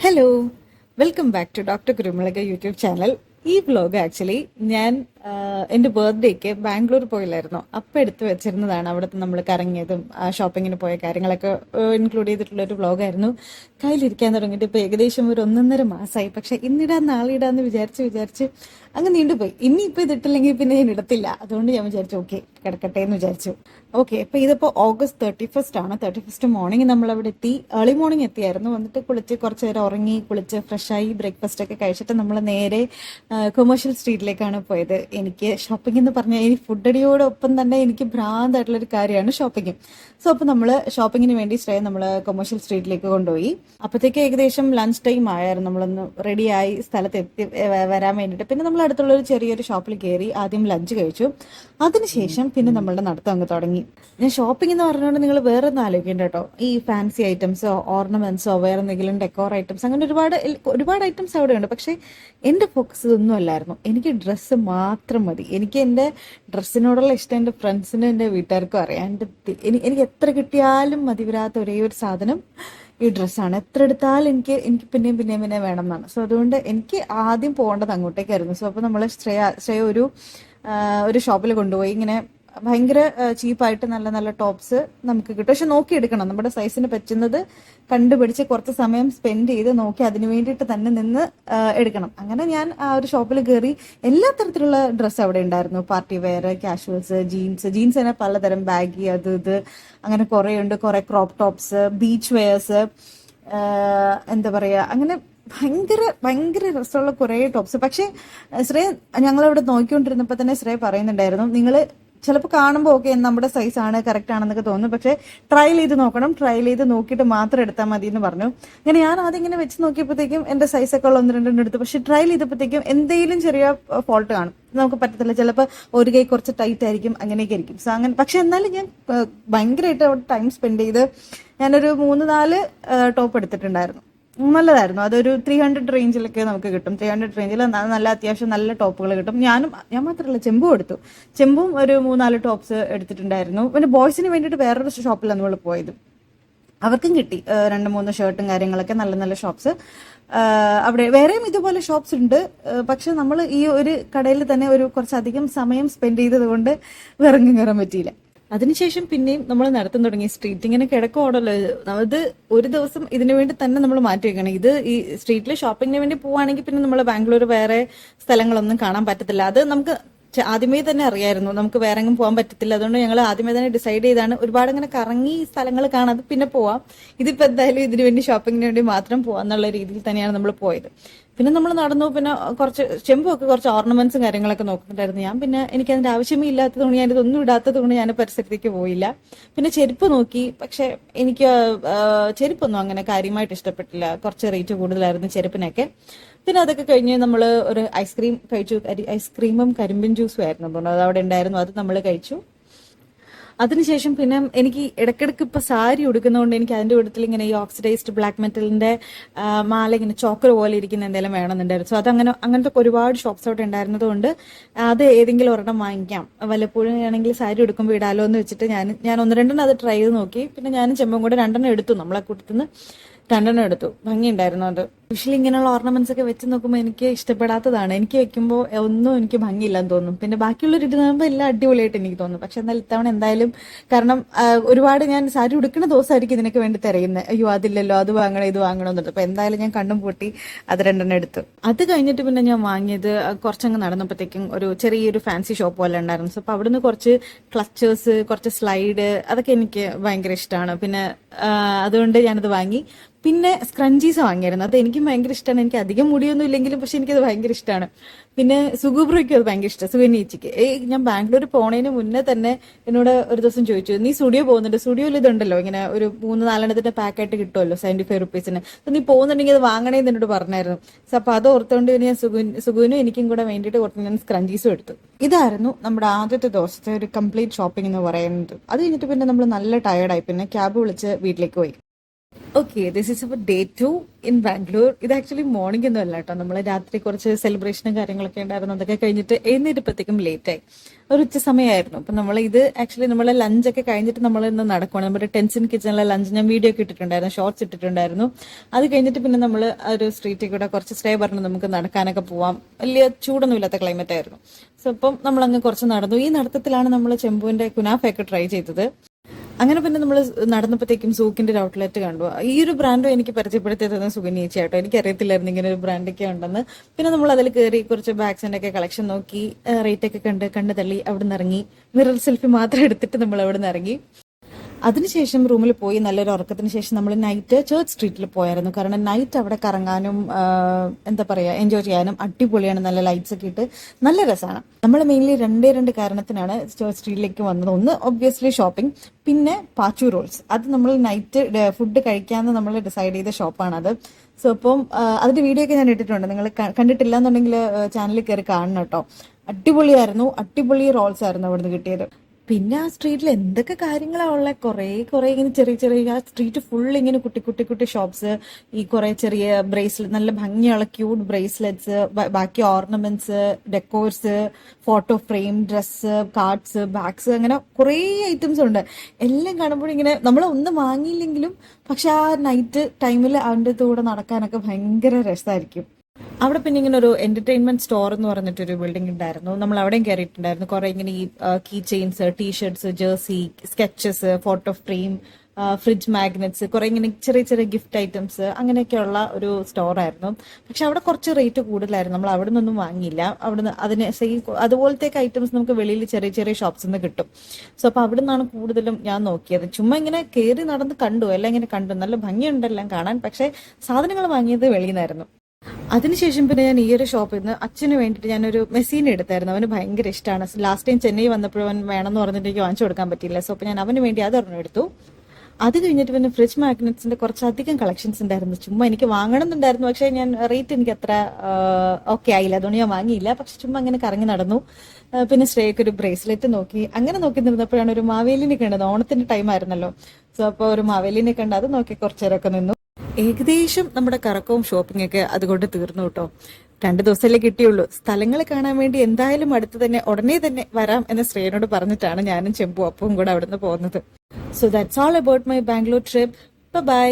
Hello, welcome back to doctor Kurumulaku YouTube channel. ഈ vlog actually ഞാൻ എൻ്റെ ബർത്ത്ഡേക്ക് ബാംഗ്ലൂർ പോയില്ലായിരുന്നു. അപ്പം എടുത്ത് വെച്ചിരുന്നതാണ്. അവിടുത്തെ നമ്മൾ കറങ്ങിയതും ഷോപ്പിങ്ങിന് പോയ കാര്യങ്ങളൊക്കെ ഇൻക്ലൂഡ് ചെയ്തിട്ടുള്ള ഒരു വ്ലോഗായിരുന്നു. കയ്യിലിരിക്കാൻ തുടങ്ങിയിട്ട് ഇപ്പോൾ ഏകദേശം ഒരു 1.5 മാസമായി. പക്ഷെ ഇന്നിടാൻ നാളെ ഇടാന്ന് വിചാരിച്ച് അങ്ങ് നീണ്ടുപോയി. ഇനിയിപ്പോൾ ഇതിട്ടില്ലെങ്കിൽ പിന്നെ ഞാൻ ഇടത്തില്ല. അതുകൊണ്ട് ഞാൻ വിചാരിച്ചു ഓക്കെ കിടക്കട്ടെ എന്ന് വിചാരിച്ചു. ഓക്കെ, അപ്പോൾ ഇതിപ്പോൾ August 31 ആണ്. 31 മോർണിംഗ് നമ്മൾ അവിടെ എത്തി. ഏർലി മോർണിംഗ് എത്തിയായിരുന്നു. വന്നിട്ട് കുളിച്ച് കുറച്ച് നേരം ഉറങ്ങി, കുളിച്ച് ഫ്രഷായി ബ്രേക്ക്ഫാസ്റ്റ് ഒക്കെ കഴിച്ചിട്ട് നമ്മൾ നേരെ കൊമേഴ്ഷ്യൽ സ്ട്രീറ്റിലേക്കാണ് പോയത്. എനിക്ക് ഷോപ്പിംഗ് എന്ന് പറഞ്ഞാൽ ഈ ഫുഡ് അടിയോടൊപ്പം തന്നെ എനിക്ക് ഭ്രാന്തായിട്ടുള്ളൊരു കാര്യമാണ് ഷോപ്പിംഗ്. സോ അപ്പോൾ നമ്മൾ ഷോപ്പിങ്ങിന് വേണ്ടി നമ്മൾ കൊമേഴ്ഷ്യൽ സ്ട്രീറ്റിലേക്ക് കൊണ്ടുപോയി. അപ്പോഴത്തേക്ക് ഏകദേശം ലഞ്ച് ടൈം ആയായിരുന്നു. നമ്മളൊന്ന് റെഡിയായി സ്ഥലത്ത് എത്തി വരാൻ വേണ്ടിയിട്ട്. പിന്നെ നമ്മൾ അടുത്തുള്ള ഒരു ചെറിയൊരു ഷോപ്പിൽ കയറി ആദ്യം ലഞ്ച് കഴിച്ചു. അതിനുശേഷം പിന്നെ നമ്മളുടെ നടത്തം അങ്ങ് തുടങ്ങി. ഞാൻ ഷോപ്പിംഗ് എന്ന് പറഞ്ഞുകൊണ്ട് നിങ്ങൾ വേറെ ഒന്നും ആലോചിക്കേണ്ട കേട്ടോ. ഈ ഫാൻസി ഐറ്റംസോ ഓർണമെന്റ്സോ വേറെ എന്തെങ്കിലും ഡെക്കോർ ഐറ്റംസ് അങ്ങനെ ഒരുപാട് ഐറ്റംസ് അവിടെ ഉണ്ട്. പക്ഷെ എൻ്റെ ഫോക്കസ് ഇതൊന്നും അല്ലായിരുന്നു. എനിക്ക് ഡ്രസ്സ് മാത്രം മതി. എനിക്ക് എൻ്റെ ഡ്രസ്സിനോടുള്ള ഇഷ്ടം എൻ്റെ ഫ്രണ്ട്സിനും എൻ്റെ വീട്ടുകാർക്കും അറിയാം. എനിക്ക് എത്ര കിട്ടിയാലും മതി വരാത്ത ഒരേ ഒരു സാധനം ഈ ഡ്രസ്സാണ്. എത്ര എടുത്താലും എനിക്ക് പിന്നെയും വേണം എന്നാണ്. സോ അതുകൊണ്ട് എനിക്ക് ആദ്യം പോകേണ്ടത് അങ്ങോട്ടേക്കായിരുന്നു. സോ അപ്പോൾ നമ്മൾ ശ്രേയ ഒരു ഷോപ്പിൽ കൊണ്ടുപോയി. ഇങ്ങനെ ഭയങ്കര ചീപ്പായിട്ട് നല്ല നല്ല ടോപ്സ് നമുക്ക് കിട്ടും. പക്ഷെ നോക്കിയെടുക്കണം, നമ്മുടെ സൈസിന് പറ്റുന്നത് കണ്ടുപിടിച്ച് കുറച്ച് സമയം സ്പെൻഡ് ചെയ്ത് നോക്കി അതിന് വേണ്ടിയിട്ട് തന്നെ നിന്ന് എടുക്കണം. അങ്ങനെ ഞാൻ ആ ഒരു ഷോപ്പിൽ കയറി. എല്ലാ തരത്തിലുള്ള ഡ്രസ്സ് അവിടെ ഉണ്ടായിരുന്നു. പാർട്ടി വെയർ, കാഷ്വൽസ്, ജീൻസ് തന്നെ പലതരം, ബാഗി, ഇത് അങ്ങനെ കുറേ ഉണ്ട്. കുറേ ക്രോപ്പ് ടോപ്സ്, ബീച്ച് വെയേഴ്സ്, എന്താ പറയുക, അങ്ങനെ ഭയങ്കര രസമുള്ള കുറേ ടോപ്സ്. പക്ഷേ ഞങ്ങളവിടെ നോക്കിക്കൊണ്ടിരുന്നപ്പോൾ തന്നെ ശ്രേയ പറയുന്നുണ്ടായിരുന്നു, നിങ്ങൾ ചിലപ്പോൾ കാണുമ്പോൾ ഓക്കെ നമ്മുടെ സൈസാണ്, കറക്റ്റ് ആണെന്നൊക്കെ തോന്നും, പക്ഷേ ട്രയൽ ചെയ്ത് നോക്കണം, ട്രയൽ ചെയ്ത് നോക്കിയിട്ട് മാത്രം എടുത്താൽ മതി എന്ന് പറഞ്ഞു. അങ്ങനെ ഞാൻ ആദ്യം ഇങ്ങനെ വെച്ച് നോക്കിയപ്പോഴത്തേക്കും എൻ്റെ സൈസൊക്കെ ഉള്ള 1-2 എടുത്തു. പക്ഷെ ട്രയൽ ചെയ്തപ്പോഴത്തേക്കും എന്തെങ്കിലും ചെറിയ ഫോൾട്ട് കാണും, നമുക്ക് പറ്റത്തില്ല. ചിലപ്പോൾ ഒരു കൈ കുറച്ച് ടൈറ്റ് ആയിരിക്കും, അങ്ങനെയൊക്കെ ആയിരിക്കും. സോ അങ്ങനെ പക്ഷെ എന്നാലും ഞാൻ ഭയങ്കരമായിട്ട് അവിടെ ടൈം സ്പെൻഡ് ചെയ്ത് ഞാനൊരു 3-4 ടോപ്പ് എടുത്തിട്ടുണ്ടായിരുന്നു. നല്ലതായിരുന്നു. അതൊരു 300 റേഞ്ചിലൊക്കെ നമുക്ക് കിട്ടും. 300 റേഞ്ചിൽ നല്ല അത്യാവശ്യം നല്ല ടോപ്പുകൾ കിട്ടും. ഞാൻ മാത്രമല്ല, ചെമ്പും എടുത്തു. ചെമ്പും ഒരു 3-4 ടോപ്സ് എടുത്തിട്ടുണ്ടായിരുന്നു. പിന്നെ ബോയ്സിന് വേണ്ടിയിട്ട് വേറൊരു ഷോപ്പിലാണ് നമ്മൾ പോയത്. അവർക്കും കിട്ടി 2-3 ഷർട്ടും കാര്യങ്ങളൊക്കെ, നല്ല നല്ല ഷോപ്സ്. അവിടെ വേറെയും ഇതുപോലെ ഷോപ്സ് ഉണ്ട്. പക്ഷെ നമ്മൾ ഈ ഒരു കടയിൽ തന്നെ ഒരു കുറച്ചധികം സമയം സ്പെൻഡ് ചെയ്തത് കൊണ്ട് വിറങ്ങി കയറാൻ പറ്റിയില്ല. അതിനുശേഷം പിന്നെയും നമ്മൾ നടത്താൻ തുടങ്ങി. സ്ട്രീറ്റ് ഇങ്ങനെ കിടക്കോടല്ലോ, അത് ഒരു ദിവസം ഇതിനു വേണ്ടി തന്നെ നമ്മൾ മാറ്റി വെക്കണം. ഇത് ഈ സ്ട്രീറ്റിൽ ഷോപ്പിങ്ങിന് വേണ്ടി പോവുകയാണെങ്കിൽ പിന്നെ നമ്മൾ ബാംഗ്ലൂർ വേറെ സ്ഥലങ്ങളൊന്നും കാണാൻ പറ്റത്തില്ല. അത് നമുക്ക് ആദ്യമേ തന്നെ അറിയായിരുന്നു നമുക്ക് വേറെ എങ്ങും പോകാൻ പറ്റത്തില്ല. അതുകൊണ്ട് ഞങ്ങൾ ആദ്യമേ തന്നെ ഡിസൈഡ് ചെയ്താണ് ഒരുപാട് അങ്ങനെ കറങ്ങി സ്ഥലങ്ങൾ കാണാതെ പിന്നെ പോവാം, ഇതിപ്പോൾ എന്തായാലും ഇതിനു വേണ്ടി ഷോപ്പിങ്ങിന് വേണ്ടി മാത്രം പോവാന്നുള്ള രീതിയിൽ തന്നെയാണ് നമ്മൾ പോയത്. പിന്നെ നമ്മൾ നടന്നു. പിന്നെ കുറച്ച് ചെമ്പൊക്കെ കുറച്ച് ഓർണമെന്റ്സും കാര്യങ്ങളൊക്കെ നോക്കുന്നുണ്ടായിരുന്നു. ഞാൻ പിന്നെ എനിക്ക് അതിന്റെ ആവശ്യമേ ഇല്ലാത്തതുകൊണ്ട് ഞാൻ ഇതൊന്നും ഇടാത്തത് കൊണ്ട് ഞാൻ പരിസരത്തേക്ക് പോയില്ല. പിന്നെ ചെരുപ്പ് നോക്കി, പക്ഷെ എനിക്ക് ചെരുപ്പൊന്നും അങ്ങനെ കാര്യമായിട്ട് ഇഷ്ടപ്പെട്ടില്ല. കുറച്ച് റേറ്റ് കൂടുതലായിരുന്നു ചെരുപ്പിനൊക്കെ. പിന്നെ അതൊക്കെ കഴിഞ്ഞ് നമ്മൾ ഒരു ഐസ്ക്രീം കഴിച്ചു. ഐസ്ക്രീമും കരിമ്പിൻ ജ്യൂസും ആയിരുന്നു, അത് അവിടെ ഉണ്ടായിരുന്നു. അത് നമ്മൾ കഴിച്ചു. അതിനുശേഷം പിന്നെ എനിക്ക് ഇടയ്ക്കിടയ്ക്ക് ഇപ്പൊ സാരി ഉടുക്കുന്നതുകൊണ്ട് എനിക്ക് അതിന്റെ കൂട്ടത്തിൽ ഇങ്ങനെ ഈ ഓക്സിഡൈസ്ഡ് ബ്ലാക്ക് മെറ്റലിന്റെ മാല ഇങ്ങനെ ചോക്കർ പോലെ ഇരിക്കുന്ന എന്തെങ്കിലും വേണമെന്നുണ്ടായിരുന്നു. സോ അങ്ങനത്തെ ഒരുപാട് ഷോപ്സ് അവിടെ ഉണ്ടായിരുന്നത് കൊണ്ട് അത് ഏതെങ്കിലും ഒരെണ്ണം വാങ്ങിക്കാം, വല്ലപ്പോഴും ആണെങ്കിൽ സാരി ഉടുക്കുമ്പോൾ ഇടാലോ എന്ന് വെച്ചിട്ട് ഞാൻ 1-2 അത് ട്രൈ ചെയ്ത് നോക്കി. പിന്നെ ഞാനും ചെമ്പും കൂടെ 2 എടുത്തു. നമ്മളെ കൂട്ടത്തിൽ നിന്ന് 2 എടുത്തു. ഭംഗിയുണ്ടായിരുന്നു അത്. യൂഷ്വലി ഇങ്ങനെയുള്ള ഓർണമെന്റ്സ് ഒക്കെ വെച്ച് നോക്കുമ്പോൾ എനിക്ക് ഇഷ്ടപ്പെടാത്തതാണ്. എനിക്ക് വെക്കുമ്പോൾ ഒന്നും എനിക്ക് ഭംഗിയില്ലെന്ന് തോന്നും. പിന്നെ ബാക്കിയുള്ളവർ ഇടുമ്പോൾ എല്ലാം അടിപൊളിയായിട്ട് എനിക്ക് തോന്നും. പക്ഷെ എന്നാൽ ഇത്തവണ എന്തായാലും, കാരണം ഒരുപാട് ഞാൻ സാരി ഉടുക്കുന്ന ദിവസമായിരിക്കും ഇതിനൊക്കെ വേണ്ടി തിരയുന്നത്. അയ്യോ അതില്ലല്ലോ, അത് വാങ്ങണം ഇത് വാങ്ങണം എന്നുള്ളത്. അപ്പൊ എന്തായാലും ഞാൻ കണ്ണും പൂട്ടി അത് 2 എടുത്തു. അത് കഴിഞ്ഞിട്ട് പിന്നെ ഞാൻ വാങ്ങിയത് കുറച്ചങ്ങ് നടന്നപ്പോഴത്തേക്കും ഒരു ചെറിയൊരു ഫാൻസി ഷോപ്പ് പോലെ ഉണ്ടായിരുന്നു. സോ അപ്പൊ അവിടുന്ന് കുറച്ച് ക്ലച്ചേഴ്സ്, കുറച്ച് സ്ലൈഡ്, അതൊക്കെ എനിക്ക് ഭയങ്കര ഇഷ്ടമാണ്. പിന്നെ അതുകൊണ്ട് ഞാനത് വാങ്ങി. പിന്നെ സ്ക്രഞ്ചീസ് വാങ്ങിയായിരുന്നു. അത് എനിക്കും ഭയങ്കര ഇഷ്ടമാണ്. എനിക്ക് അധികം മുടിയൊന്നും ഇല്ലെങ്കിലും പക്ഷെ എനിക്കത് ഭയങ്കര ഇഷ്ടമാണ്. പിന്നെ സുഗുബ്രോയ്ക്കും അത് ഭയങ്കര ഇഷ്ടമാണ്, സുഗന്യച്ചിക്ക്. ഞാൻ ബാംഗ്ലൂർ പോണതിന് മുന്നേ തന്നെ എന്നോട് ഒരു ദിവസം ചോദിച്ചു, നീ സ്റ്റുഡിയോ പോകുന്നുണ്ട്? സ്റ്റുഡിയോയിൽ ഇതുണ്ടല്ലോ, ഇങ്ങനെ ഒരു 3-4 പാക്കായിട്ട് കിട്ടുമല്ലോ 75 റുപ്പീസിന്. നീ പോകുന്നുണ്ടെങ്കിൽ അത് വാങ്ങണേന്ന് എന്നോട് പറഞ്ഞായിരുന്നു. സോ അപ്പൊ അത് ഓർത്തുകൊണ്ട് ഞാൻ സുഗുനും എനിക്കും കൂടെ വേണ്ടിയിട്ട് കുറച്ച് ഞാൻ സ്ക്രഞ്ചീസും എടുത്തു. ഇതായിരുന്നു നമ്മുടെ ആദ്യത്തെ ദിവസത്തെ ഒരു കംപ്ലീറ്റ് ഷോപ്പിംഗ് എന്ന് പറയുന്നത്. അത് കഴിഞ്ഞിട്ട് പിന്നെ നമ്മൾ നല്ല ടയർഡായി. പിന്നെ ക്യാബ് വിളിച്ച് വീട്ടിലേക്ക് പോയി. Okay, this is our day 2 in Bangalore. ഇത് ആക്ച്വലി മോർണിംഗ് ഒന്നും അല്ല കേട്ടോ. നമ്മൾ രാത്രി കുറച്ച് സെലിബ്രേഷനും കാര്യങ്ങളൊക്കെ ഉണ്ടായിരുന്നു. അതൊക്കെ കഴിഞ്ഞിട്ട് എഴുന്നേറ്റപ്പോഴത്തേക്കും ലേറ്റായി. ഒരു ഉച്ച സമയമായിരുന്നു. അപ്പം നമ്മൾ ഇത് ആക്ച്വലി നമ്മൾ ലഞ്ചൊക്കെ കഴിഞ്ഞിട്ട് നമ്മൾ ഇന്ന് നടക്കുവാണ്. നമ്മുടെ ടെൻസിൻ കിച്ചണിലെ ലഞ്ച് ഞാൻ വീഡിയോ ഒക്കെ ഇട്ടിട്ടുണ്ടായിരുന്നു, ഷോർട്സ് ഇട്ടിട്ടുണ്ടായിരുന്നു. അത് കഴിഞ്ഞിട്ട് പിന്നെ നമ്മൾ ഒരു സ്ട്രീറ്റിൽ കൂടെ കുറച്ച് സ്റ്റേ പറഞ്ഞു നമുക്ക് നടക്കാനൊക്കെ പോവാം. വലിയ ചൂടൊന്നും ഇല്ലാത്ത ക്ലൈമറ്റ് ആയിരുന്നു. സോ അപ്പം നമ്മൾ അങ്ങ് കുറച്ച് നടന്നു. ഈ നടത്തത്തിലാണ് നമ്മൾ ചെമ്പുവിന്റെ കുനാഫയൊക്കെ ട്രൈ ചെയ്തത്. അങ്ങനെ പിന്നെ നമ്മൾ നടന്നപ്പോഴത്തേക്കും സൂക്കിന്റെ ഒരു ഔട്ട്ലെറ്റ് കണ്ടു. ഈ ഒരു ബ്രാൻഡും എനിക്ക് പരിചയപ്പെടുത്തി തന്ന സുഗന്യ ചേച്ചി കേട്ടോ. എനിക്ക് അറിയത്തില്ലായിരുന്നു ഇങ്ങനെ ഒരു ബ്രാൻഡൊക്കെ ഉണ്ടെന്ന്. പിന്നെ നമ്മൾ അതിൽ കയറി കുറച്ച് ബാഗ്സിന്റെ ഒക്കെ കളക്ഷൻ നോക്കി, റേറ്റ് ഒക്കെ കണ്ട് തള്ളി അവിടെ നിന്ന് ഇറങ്ങി. മിറർ സെൽഫി മാത്രം എടുത്തിട്ട് നമ്മൾ അവിടെ നിന്ന് ഇറങ്ങി. അതിനുശേഷം റൂമിൽ പോയി നല്ലൊരു ഉറക്കത്തിന് ശേഷം നമ്മൾ നൈറ്റ് ചേർച്ച് സ്ട്രീറ്റിൽ പോയായിരുന്നു. കാരണം നൈറ്റ് അവിടെ കറങ്ങാനും എന്താ പറയുക എൻജോയ് ചെയ്യാനും അടിപൊളിയാണ്. നല്ല ലൈറ്റ്സ് ഒക്കെ ഇട്ട് നല്ല രസമാണ്. നമ്മൾ മെയിൻലി രണ്ട് കാരണത്തിനാണ് ചേർച്ച് സ്ട്രീറ്റിലേക്ക് വന്നത്. ഒന്ന് ഒബ്വിയസ്ലി ഷോപ്പിംഗ്, പിന്നെ പാച്ചു റോൾസ്. അത് നമ്മൾ നൈറ്റ് ഫുഡ് കഴിക്കാമെന്ന് നമ്മൾ ഡിസൈഡ് ചെയ്ത ഷോപ്പാണത്. സോ അപ്പം അതിന്റെ വീഡിയോ ഒക്കെ ഞാൻ ഇട്ടിട്ടുണ്ട്. നിങ്ങൾ കണ്ടിട്ടില്ല എന്നുണ്ടെങ്കിൽ ചാനലിൽ കയറി കാണണം കേട്ടോ. അടിപൊളിയായിരുന്നു. അടിപൊളി റോൾസ് ആയിരുന്നു അവിടുന്ന് കിട്ടിയത്. പിന്നെ ആ സ്ട്രീറ്റിൽ എന്തൊക്കെ കാര്യങ്ങളാ ഉള്ളത്, കുറെ ഇങ്ങനെ ചെറിയ ആ സ്ട്രീറ്റ് ഫുൾ ഇങ്ങനെ കുട്ടി ഷോപ്സ്. ഈ കുറെ ചെറിയ ബ്രേസ്ലെറ്റ്, നല്ല ഭംഗിയുള്ള ക്യൂട്ട് ബ്രേസ്ലെറ്റ്സ്, ബാക്കി ornaments, decors, photo frame, dress, cards, bags, അങ്ങനെ കുറെ ഐറ്റംസ് ഉണ്ട്. എല്ലാം കാണുമ്പോൾ ഇങ്ങനെ നമ്മൾ ഒന്നും വാങ്ങിയില്ലെങ്കിലും പക്ഷെ ആ നൈറ്റ് ടൈമിൽ അവൻ്റെ കൂടെ നടക്കാനൊക്കെ ഭയങ്കര രസമായിരിക്കും. അവിടെ പിന്നെ ഇങ്ങനെ ഒരു എന്റർടൈൻമെന്റ് സ്റ്റോർ എന്ന് പറഞ്ഞിട്ടൊരു ബിൽഡിംഗ് ഉണ്ടായിരുന്നു. നമ്മൾ അവിടെയും കയറിയിട്ടുണ്ടായിരുന്നു. കുറെ ഇങ്ങനെ ഈ key chains, t-shirts, jersey, sketches, photo frame, fridge magnets, കുറെ ഇങ്ങനെ ചെറിയ ഗിഫ്റ്റ് ഐറ്റംസ്, അങ്ങനെയൊക്കെയുള്ള ഒരു സ്റ്റോർ ആയിരുന്നു. പക്ഷെ അവിടെ കുറച്ച് റേറ്റ് കൂടുതലായിരുന്നു. നമ്മൾ അവിടെ നിന്നൊന്നും വാങ്ങിയില്ല. അവിടുന്ന് അതിന് അതുപോലത്തെ ഐറ്റംസ് നമുക്ക് വെളിയിൽ ചെറിയ ഷോപ്സിൽ നിന്ന് കിട്ടും. സോ അപ്പൊ അവിടെ നിന്നാണ് കൂടുതലും ഞാൻ നോക്കിയത്. ചുമ്മാ ഇങ്ങനെ കയറി നടന്ന് കണ്ടു, എല്ലാം ഇങ്ങനെ കണ്ടു. നല്ല ഭംഗിയുണ്ടെല്ലാം കാണാൻ. പക്ഷെ സാധനങ്ങൾ വാങ്ങിയത് വെളിയിൽ നിന്നായിരുന്നു. അതിനുശേഷം പിന്നെ ഞാൻ ഈ ഒരു ഷോപ്പിൽ നിന്ന് അച്ഛന് വേണ്ടിയിട്ട് ഞാനൊരു മെസ്സീനെ എടുത്തായിരുന്നു. അവന് ഭയങ്കര ഇഷ്ടമാണ്. ലാസ്റ്റ് ടൈം ചെന്നൈ വന്നപ്പോഴും അവൻ വേണമെന്ന് പറഞ്ഞിട്ട് എനിക്ക് വാങ്ങിച്ചു കൊടുക്കാൻ പറ്റിയില്ല. സോ അപ്പോൾ ഞാൻ അവന് വേണ്ടി അതൊരെണ്ണം എടുത്തു. അത് കഴിഞ്ഞിട്ട് പിന്നെ ഫ്രിഡ്ജ് മാഗ്നറ്റ്സിന്റെ കുറച്ചധികം കളക്ഷൻസ് ഉണ്ടായിരുന്നു. ചുമ്മാ എനിക്ക് വാങ്ങണം എന്നുണ്ടായിരുന്നു. പക്ഷേ ഞാൻ റേറ്റ് എനിക്ക് അത്ര ഓക്കെ ആയില്ല, അതുകൊണ്ട് ഞാൻ വാങ്ങിയില്ല. പക്ഷെ ചുമ്മാ അങ്ങനെ കറങ്ങി നടന്നു. പിന്നെ ശ്രേയക്ക് ഒരു ബ്രേസ്ലെറ്റ് നോക്കി. അങ്ങനെ നോക്കി നിന്നപ്പോഴാണ് ഒരു മാവേലിനെ കണ്ടത്. ഓണത്തിന്റെ ടൈം ആയിരുന്നല്ലോ. സോ അപ്പോൾ ഒരു മാവേലിനെ കണ്ട് അത് നോക്കി കുറച്ചു നേരമൊക്കെ നിന്നു. ഏകദേശം നമ്മുടെ കറക്കവും ഷോപ്പിംഗ് ഒക്കെ അതുകൊണ്ട് തീർന്നു കേട്ടോ. 2 ദിവസമല്ലേ കിട്ടിയുള്ളൂ. സ്ഥലങ്ങൾ കാണാൻ വേണ്ടി എന്തായാലും അടുത്ത് തന്നെ ഉടനെ തന്നെ വരാം എന്ന് ശ്രേയനോട് പറഞ്ഞിട്ടാണ് ഞാനും ചെമ്പു അപ്പവും കൂടെ അവിടുന്ന് പോകുന്നത്. So that's all about my Bangalore trip. By.